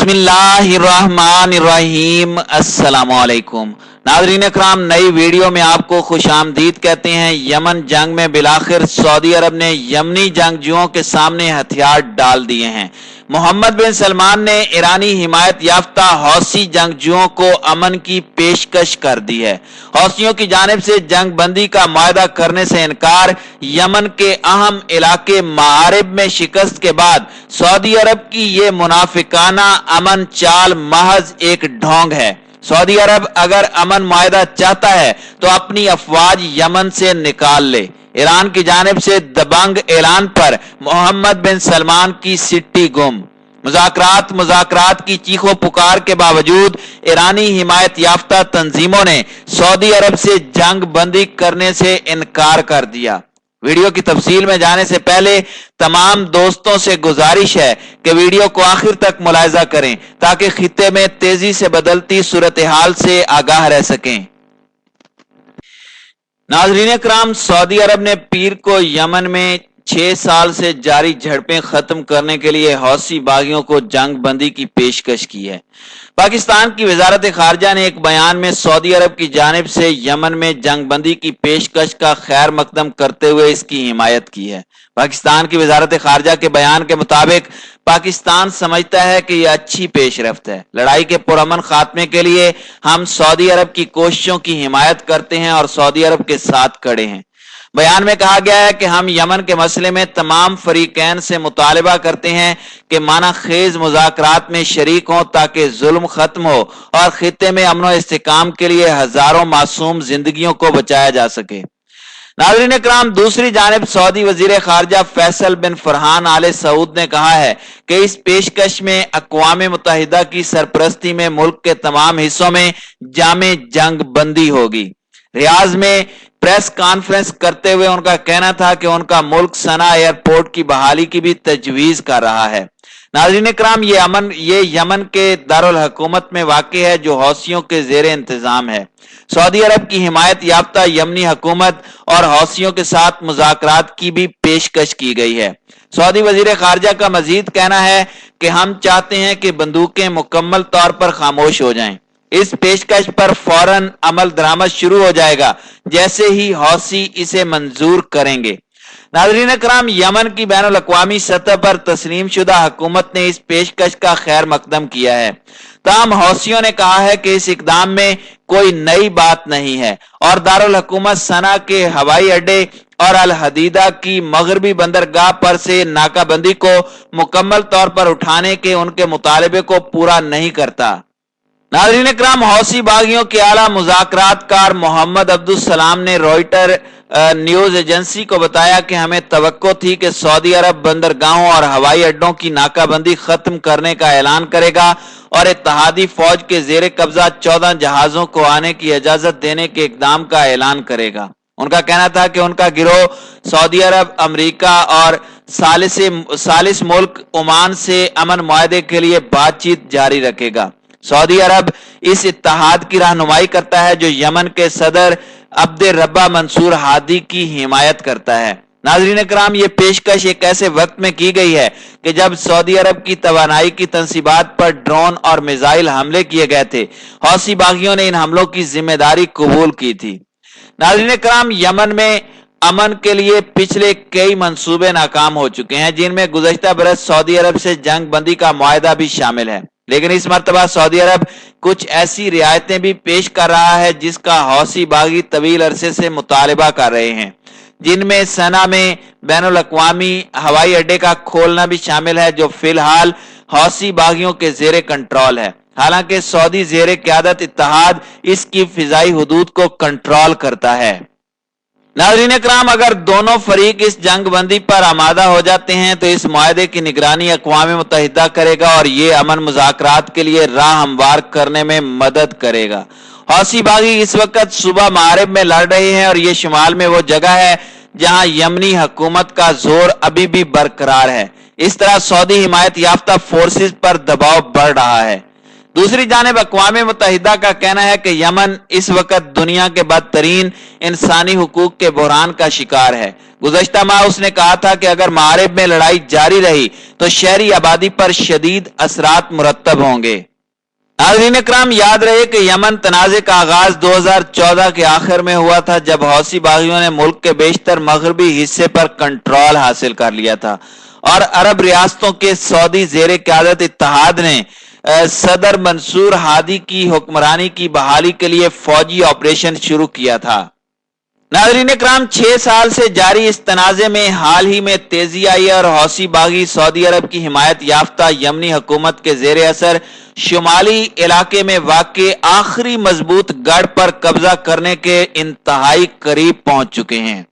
बिस्मिल्लाहिर्रहमानिर्रहीम। अस्सलामुअलैकुम नाज़रीन अकराम, नई वीडियो में आपको खुश आमदीद कहते हैं। यमन जंग में बिलाखिर सऊदी अरब ने यमनी जंगजुओं के सामने हथियार डाल दिए हैं। मोहम्मद बिन सलमान ने ईरानी हिमायत याफ्ता हौसी जंगजुओं को अमन की पेशकश कर दी है। हौसियों की जानिब से जंग बंदी का मुआहदा करने से इनकार। यमन के अहम इलाके मारिब में शिकस्त के बाद सऊदी अरब की ये मुनाफिकाना अमन चाल महज एक ढोंग है। सऊदी अरब अगर अमन मुआहदा चाहता है तो अपनी अफवाज यमन से निकाल ले। ईरान की जानिब से दबंग ऐलान पर मोहम्मद बिन सलमान की सिट्टी गुम। मुज़ाकरात की चीखों पुकार के बावजूद ईरानी हिमायत याफ्ता तंजीमों ने सऊदी अरब से जंग बंदी करने से इनकार कर दिया। वीडियो की तफसील में जाने से पहले तमाम दोस्तों से गुजारिश है कि वीडियो को आखिर तक मुलाहिजा करें ताकि खित्ते में तेजी से बदलती सूरत हाल से आगाह रह सकें। नाज़रीन कराम, सऊदी अरब ने पीर को यमन में 6 साल से जारी झड़पें खत्म करने के लिए हौसी बागियों को जंग बंदी की पेशकश की है। पाकिस्तान की वजारत खारजा ने एक बयान में सऊदी अरब की जानिब से यमन में जंग बंदी की पेशकश का खैर मकदम करते हुए इसकी हिमायत की है। पाकिस्तान की वजारत खारजा के बयान के मुताबिक पाकिस्तान समझता है कि यह अच्छी पेशरफ्त है। लड़ाई के पुरअमन खात्मे के लिए हम सऊदी अरब की कोशिशों की हिमायत करते हैं और सऊदी अरब के साथ खड़े हैं। बयान में कहा गया है कि हम यमन के मसले में तमाम फरीकैन से मुतालबा करते हैं कि माना खेज मुज़ाकरात में शरीक हों ताकि जुल्म खत्म हो और खित्ते में अमन व इस्तेकाम के लिए हजारों मासूम जिंदगियों को बचाया जा सके। नाज़रीन इकराम, दूसरी जानिब सऊदी वजीर खारजा फैसल बिन फरहान आले सऊद ने कहा है कि इस पेशकश में अक़वाम मुत्तहिदा की सरपरस्ती में मुल्क के तमाम हिस्सों में जामे जंग बंदी होगी। रियाज में प्रेस कॉन्फ्रेंस करते हुए उनका कहना था कि उनका मुल्क सना एयरपोर्ट की बहाली की भी तजवीज कर रहा है। नाज़रीन कराम, ये यमन के दारुल हुकूमत में वाक़ है जो हौसियों के ज़ेरे इंतजाम है। सऊदी अरब की हिमायत याफ्ता यमनी हुकूमत और हौसियों के साथ मुज़ाकरात की भी पेशकश की गई है। सऊदी वजीर खारजा का मजीद कहना है कि हम चाहते हैं कि बंदूकें मुकम्मल तौर पर खामोश हो जाएं। इस पेशकश पर फौरन अमल दरामद शुरू हो जाएगा जैसे ही हौसी इसे मंजूर करेंगे। नाज़रीन कराम, यमन की बैनुल अक़वामी सतह पर तस्लीम शुदा हुकूमत ने इस पेशकश का खैर मकदम किया है। ताहम हौसियों ने कहा है कि इस इक़दाम में कोई नई बात नहीं है और दारुल हुकूमत सना के हवाई अड्डे और अल हदीदा की मगरबी बंदरगाह पर से नाकाबंदी को मुकम्मल तौर पर उठाने के उनके मुतालबे को पूरा नहीं करता। नाज़रीन कराम, हौसी बागियों के आला मुज़ाकरातकार मोहम्मद अब्दुल सलाम ने रॉयटर न्यूज एजेंसी को बताया कि हमें तवक्को थी कि सऊदी अरब बंदरगाहों और हवाई अड्डों की नाकाबंदी खत्म करने का ऐलान करेगा और इत्तेहादी फौज के जेर कब्जा 14 जहाजों को आने की इजाजत देने के इकदाम का ऐलान करेगा। उनका कहना था कि उनका गिरोह सऊदी अरब, अमेरिका और सालिस मुल्क ओमान से अमन मुआहदे के लिए बातचीत जारी रखेगा। सऊदी अरब इस इत्तेहाद की रहनुमाई करता है जो यमन के सदर अब्द रब्बा मंसूर हादी की हिमायत करता है। नाज़रीन कराम, ये पेशकश एक ऐसे वक्त में की गई है कि जब सऊदी अरब की तवानाई की तंसीबात पर ड्रोन और मिसाइल हमले किए गए थे। हौसी बागियों ने इन हमलों की जिम्मेदारी कबूल की थी। नाज़रीन कराम, यमन में अमन के लिए पिछले कई मंसूबे नाकाम हो चुके हैं जिनमें गुज़श्ता बरस सऊदी अरब से जंग बंदी का मुआहदा भी शामिल है, लेकिन इस मर्तबा सऊदी अरब कुछ ऐसी रियायतें भी पेश कर रहा है जिसका हौसी बागी तवील अरसे से मुतालबा कर रहे हैं, जिनमें सना में बैनुल अक़वामी हवाई अड्डे का खोलना भी शामिल है जो फिलहाल हौसी बागियों के जेरे कंट्रोल है। हालांकि सऊदी जेरे क़यादत इत्तेहाद इसकी फिजाई हुदूद को कंट्रोल करता है। नाज़रीन कराम, अगर दोनों फरीक इस जंग बंदी पर आमादा हो जाते हैं तो इस मुआहदे की निगरानी अक़वाम मुत्तहिदा करेगा और ये अमन मुज़ाकरात के लिए राह हमवार करने में मदद करेगा। हौसी बागी इस वक्त सुबह मारिब में लड़ रहे हैं और ये शुमाल में वो जगह है जहां यमनी हुकूमत का जोर अभी भी बरकरार है। इस तरह सऊदी हिमायत याफ्ता फोर्सेस पर दबाव बढ़ रहा है। दूसरी जानिब अक़वाम मुत्तहिदा का कहना है कि यमन इस वक्त दुनिया के बदतरीन इंसानी हुकूक के बहरान का शिकार है। गुज़श्ता माह उसने कहा था कि अगर मारिब में लड़ाई जारी रही तो शहरी आबादी पर शदीद असरात मुरत्तब होंगे। नाज़रीन इकराम, याद रहे कि यमन तनाज़े का आगाज 2014 के आखिर में हुआ था, जब हौसी बागियों ने मुल्क के बेशतर मगरबी हिस्से पर कंट्रोल हासिल कर लिया था और अरब रियासतों के सऊदी ज़ेरे क़यादत इत्तेहाद ने सदर मंसूर हादी की हुक्मरानी की बहाली के लिए फौजी ऑपरेशन शुरू किया था। नाज़रीन इकराम, 6 साल से जारी इस तनाज़े में हाल ही में तेजी आई है और हौसी बागी सऊदी अरब की हिमायत याफ्ता यमनी हुकूमत के ज़ेरे असर शुमाली इलाके में वाक़े आखिरी मजबूत गढ़ पर कब्जा करने के इंतहाई करीब पहुंच चुके हैं।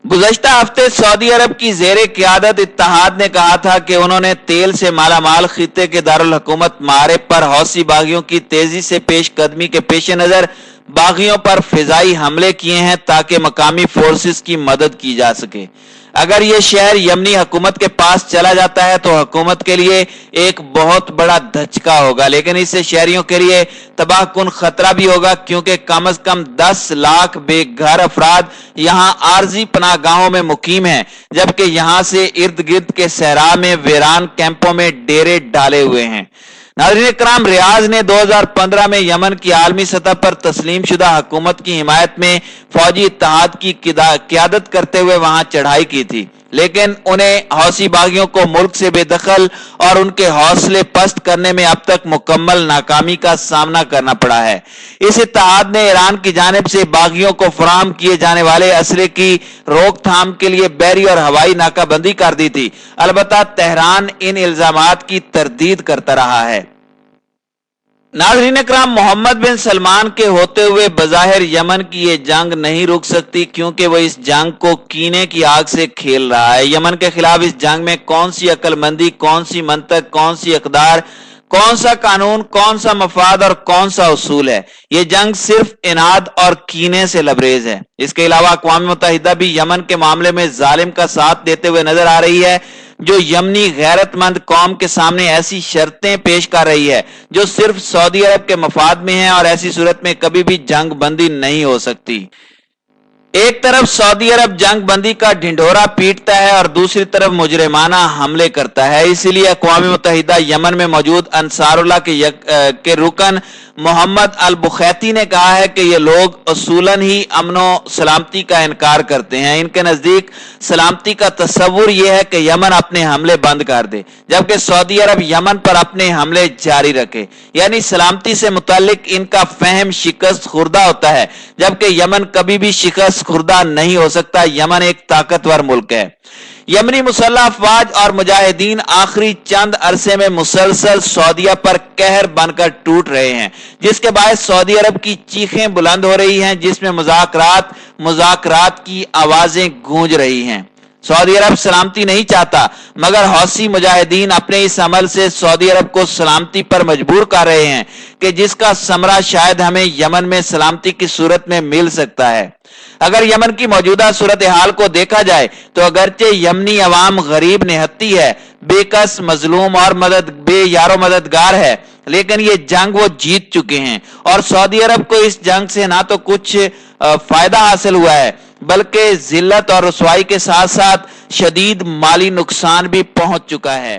गुज़श्ता हफ्ते सऊदी अरब की ज़ेरे क़यादत इत्तेहाद ने कहा था कि उन्होंने तेल से मालामाल खित्ते के दारुल हुकूमत मारिब पर हौसी बागियों की तेजी से पेशकदमी के पेश नज़र बागियों पर फिजाई हमले किए हैं ताकि मकामी फोर्सेस की मदद की जा सके। अगर यह शहर यमनी हुकूमत के पास चला जाता है तो हुकूमत के लिए एक बहुत बड़ा धचका होगा, लेकिन इससे शहरियों के लिए तबाहकुन खतरा भी होगा, क्योंकि कम से कम 10 लाख बेघर अफराद यहाँ आर्जी पनाहगाहों में मुकीम हैं, जबकि यहाँ से इर्द गिर्द के सहरा में वीरान कैंपों में डेरे डाले हुए हैं। नाज़रीन इकराम, रियाज ने 2015 में यमन की आलमी सतह पर तस्लीम शुदा हुकूमत की हिमायत में फौजी इत्तेहाद की क़यादत करते हुए वहां चढ़ाई की थी, लेकिन उन्हें हौसी बागियों को मुल्क से बेदखल और उनके हौसले पस्त करने में अब तक मुकम्मल नाकामी का सामना करना पड़ा है। इस इत्तेहाद ने ईरान की जानिब से बागियों को फराहम किए जाने वाले असले की रोकथाम के लिए बहरी और हवाई नाकाबंदी कर दी थी। अलबत्ता तेहरान इन इल्जामात की तरदीद करता रहा है। नाज़रीन इकराम, मोहम्मद बिन सलमान के होते हुए बज़ाहिर यमन की ये जंग नहीं रुक सकती, क्योंकि वह इस जंग को कीने की आग से खेल रहा है। यमन के खिलाफ इस जंग में कौन सी अक्लमंदी, कौन सी मंतक, कौन सी इक़दार, कौन सा कानून, कौन सा मफाद और कौन सा उसूल है। ये जंग सिर्फ इनाद और कीने से लबरेज है। इसके अलावा अक़वाम मुत्तहिदा भी यमन के मामले में जालिम का साथ देते हुए नजर आ रही है, जो यमनी गैरतमंद कौम के सामने ऐसी शर्तें पेश कर रही है जो सिर्फ सऊदी अरब के मफाद में है, और ऐसी सूरत में कभी भी जंग बंदी नहीं हो सकती। एक तरफ सऊदी अरब जंग बंदी का ढिंढोरा पीटता है और दूसरी तरफ मुजरिमाना हमले करता है। इसीलिए अक़वाम मुत्तहिदा यमन में मौजूद अंसारुल्लाह के रुकन मोहम्मद अल बुखैती ने कहा है कि ये लोग असूलन ही अमनो सलामती का इनकार करते हैं। इनके नजदीक सलामती का तस्वुर यह है कि यमन अपने हमले बंद कर दे, जबकि सऊदी अरब यमन पर अपने हमले जारी रखे। यानी सलामती से मुतालिक इनका फहम शिकस्त खुर्दा होता है, जबकि यमन कभी भी शिकस्त खुर्दा नहीं हो सकता। यमन एक ताकतवर मुल्क है। यमनी मुसल्लह अफवाज और मुजाहिदीन आखिरी चंद अरसे में मुसलसल सऊदीया पर कहर बनकर टूट रहे हैं, जिसके बायस सऊदी अरब की चीखें बुलंद हो रही हैं, जिसमें मुज़ाकरात की आवाजें गूंज रही हैं। सऊदी अरब सलामती नहीं चाहता, मगर हौसी मुजाहिदीन अपने इस अमल से सऊदी अरब को सलामती पर मजबूर कर रहे हैं, कि जिसका समरा शायद हमें यमन में सलामती की सूरत में मिल सकता है। अगर यमन की मौजूदा सूरत हाल को देखा जाए तो अगरचे यमनी अवाम गरीब निहत्ती है, बेकस, मजलूम और बेयारो मददगार है, लेकिन ये जंग वो जीत चुके हैं और सऊदी अरब को इस जंग से ना तो कुछ फायदा हासिल हुआ है, बल्कि जिल्लत और रुसवाई के साथ साथ शदीद माली नुकसान भी पहुंच चुका है।